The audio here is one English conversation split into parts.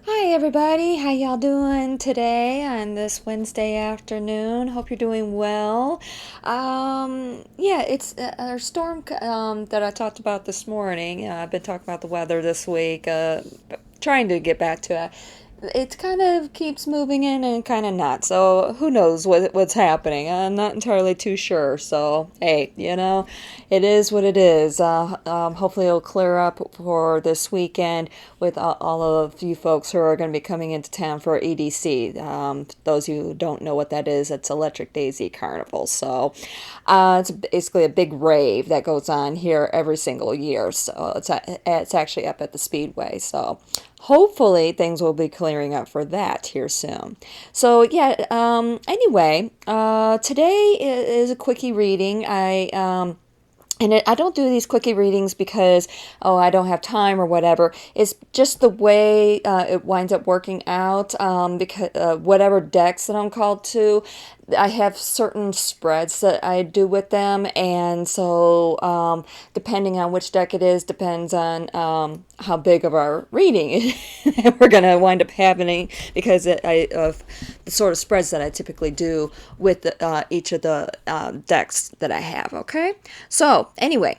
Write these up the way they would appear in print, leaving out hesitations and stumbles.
Hi everybody, how y'all doing today on this Wednesday afternoon? Hope you're doing well. Yeah, it's our storm that I talked about this morning. I've been talking about the weather this week, trying to get back to it. It kind of keeps moving in and kind of not. So who knows what's happening? I'm not entirely too sure. So hey, it is what it is. Hopefully it'll clear up for this weekend with all of you folks who are going to be coming into town for EDC. Those of you who don't know what that is, it's Electric Daisy Carnival. So it's basically a big rave that goes on here every single year. So it's actually up at the Speedway. So hopefully things will be clearing up for that here soon. So yeah, anyway, today is a quickie reading. I don't do these quickie readings because, oh, I don't have time or whatever. It's just the way it winds up working out. Because whatever decks that I'm called to, I have certain spreads that I do with them, and so depending on which deck it is, depends on how big of our reading we're gonna wind up having because of the sort of spreads that I typically do with each of the decks that I have. Okay, so anyway.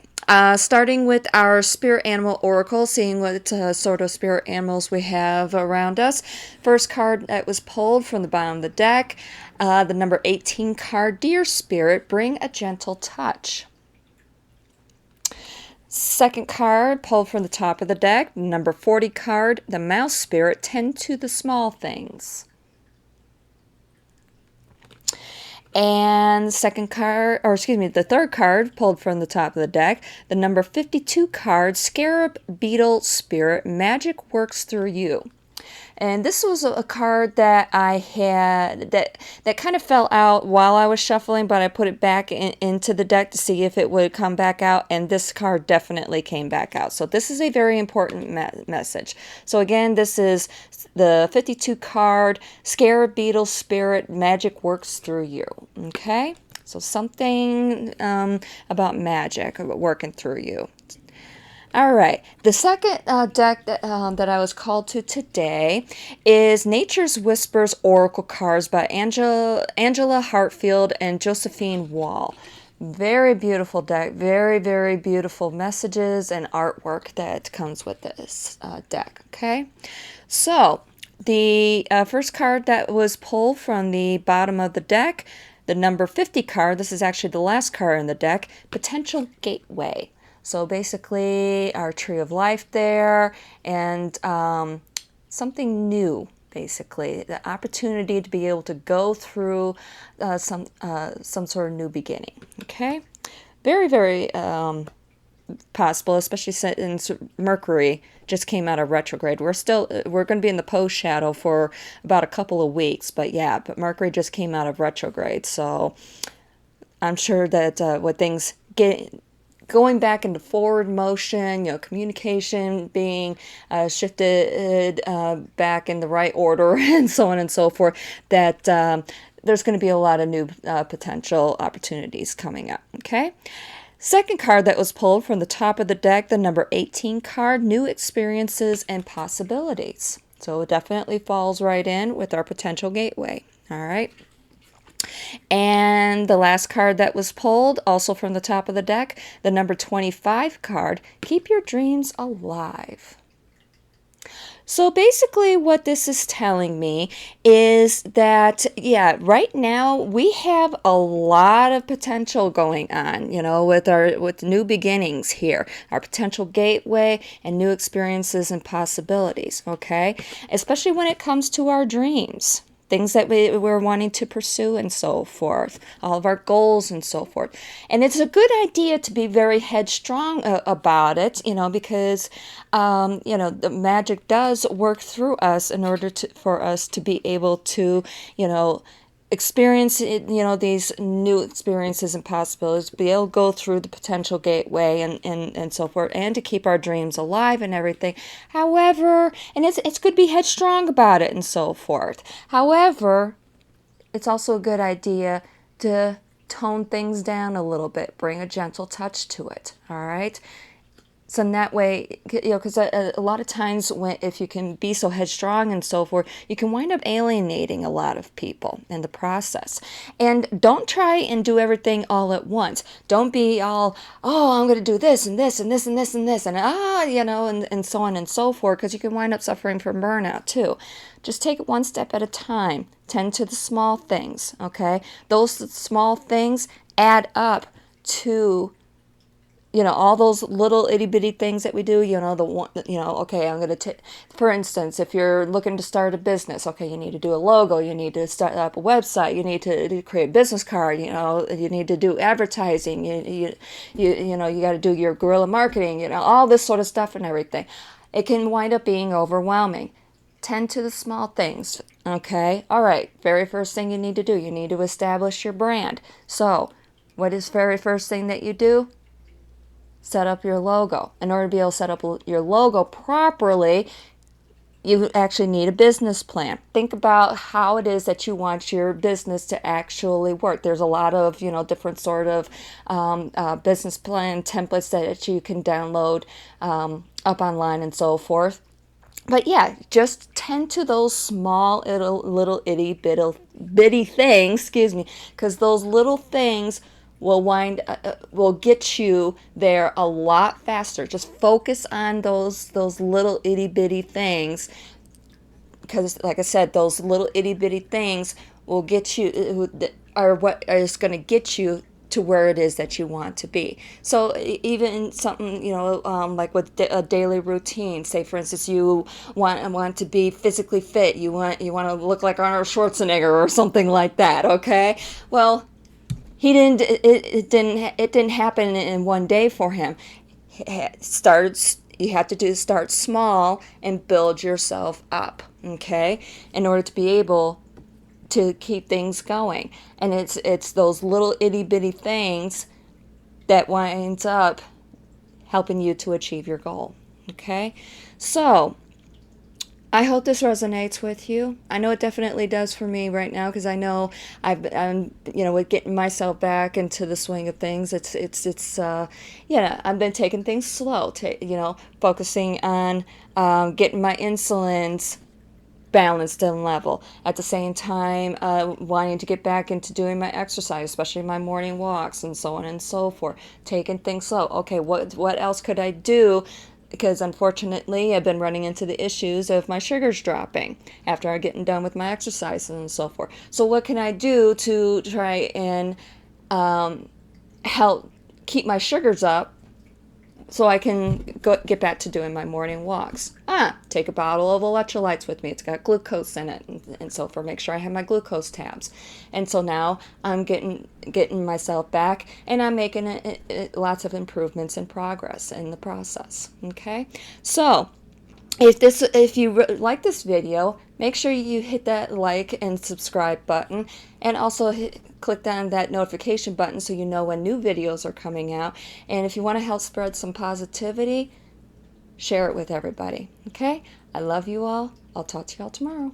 Starting with our spirit animal oracle, seeing what sort of spirit animals we have around us. First card that was pulled from the bottom of the deck, the number 18 card, Dear Spirit, bring a gentle touch. Second card pulled from the top of the deck, number 40 card, the Mouse Spirit, tend to the small things. And the third card pulled from the top of the deck, the number 52 card, Scarab Beetle Spirit, magic works through you. And this was a card that I had that kind of fell out while I was shuffling, but I put it back into the deck to see if it would come back out, and this card definitely came back out. So this is a very important message. So again, this is the 52 card, Scarab Beetle Spirit, magic works through you. Okay? So something about magic working through you. All right. The second deck that I was called to today is Nature's Whispers Oracle Cards by Angela Hartfield and Josephine Wall. Very beautiful deck. Very, very beautiful messages and artwork that comes with this deck. Okay. So, the first card that was pulled from the bottom of the deck, the number 50 card, this is actually the last card in the deck, Potential Gateway. So basically, our tree of life there, and something new. Basically, the opportunity to be able to go through some sort of new beginning. Okay, very very possible, especially since Mercury just came out of retrograde. We're going to be in the post shadow for about a couple of weeks, but Mercury just came out of retrograde, so I'm sure that with things going back into forward motion, communication being shifted back in the right order, and so on and so forth, that there's going to be a lot of new potential opportunities coming up. Okay. Second card that was pulled from the top of the deck, the number 18 card, New Experiences and Possibilities. So it definitely falls right in with our potential gateway. All right. And the last card that was pulled, also from the top of the deck, the number 25 card, Keep Your Dreams Alive. So basically what this is telling me is that, right now we have a lot of potential going on, with new beginnings here, our potential gateway and new experiences and possibilities, okay? Especially when it comes to our dreams. Things that we're wanting to pursue and so forth, all of our goals and so forth. And it's a good idea to be very headstrong about it, because, the magic does work through us in order for us to be able to, experience these new experiences and possibilities, be able to go through the potential gateway and so forth, and to keep our dreams alive and everything. However, and it's good to be headstrong about it and so forth. However, it's also a good idea to tone things down a little bit, bring a gentle touch to it. All right. So in that way, because a lot of times if you can be so headstrong and so forth, you can wind up alienating a lot of people in the process. And don't try and do everything all at once. Don't be all, oh, I'm going to do this and this and this and this and this and and so on and so forth, because you can wind up suffering from burnout too. Just take it one step at a time. Tend to the small things, okay? Those small things add up to all those little itty bitty things that we do, okay, I'm going to for instance, if you're looking to start a business, okay, you need to do a logo, you need to start up a website, you need to create a business card, you need to do advertising, you got to do your guerrilla marketing, all this sort of stuff and everything. It can wind up being overwhelming. Tend to the small things, okay? All right, very first thing you need to do, you need to establish your brand. So, what is very first thing that you do? Set up your logo. In order to be able to set up your logo properly, you actually need a business plan. Think about how it is that you want your business to actually work. There's a lot of, different sort of business plan templates that you can download up online and so forth. But yeah, just tend to those small little itty bitty things, because those little things will get you there a lot faster. Just focus on those little itty bitty things, because like I said, those little itty bitty things will get you, are what is going to get you to where it is that you want to be. So even something, like with a daily routine, say for instance, you want to be physically fit, you want to look like Arnold Schwarzenegger or something like that, okay? Well, it didn't happen in one day for him. You have to start small and build yourself up, okay, in order to be able to keep things going. And it's those little itty bitty things that winds up helping you to achieve your goal. Okay, so I hope this resonates with you. I know it definitely does for me right now, because I know I'm with getting myself back into the swing of things. I've been taking things slow, focusing on getting my insulins balanced and level. At the same time, wanting to get back into doing my exercise, especially my morning walks and so on and so forth. Taking things slow. Okay, what else could I do? Because unfortunately, I've been running into the issues of my sugars dropping after I'm getting done with my exercise and so forth. So what can I do to try and help keep my sugars up, so I can get back to doing my morning walks? Take a bottle of electrolytes with me. It's got glucose in it, and so for make sure I have my glucose tabs. And so now I'm getting myself back, and I'm making lots of improvements and progress in the process. Okay, so if you like this video, make sure you hit that like and subscribe button, and also click on that notification button so you know when new videos are coming out. And if you want to help spread some positivity, share it with everybody. Okay? I love you all. I'll talk to you all tomorrow.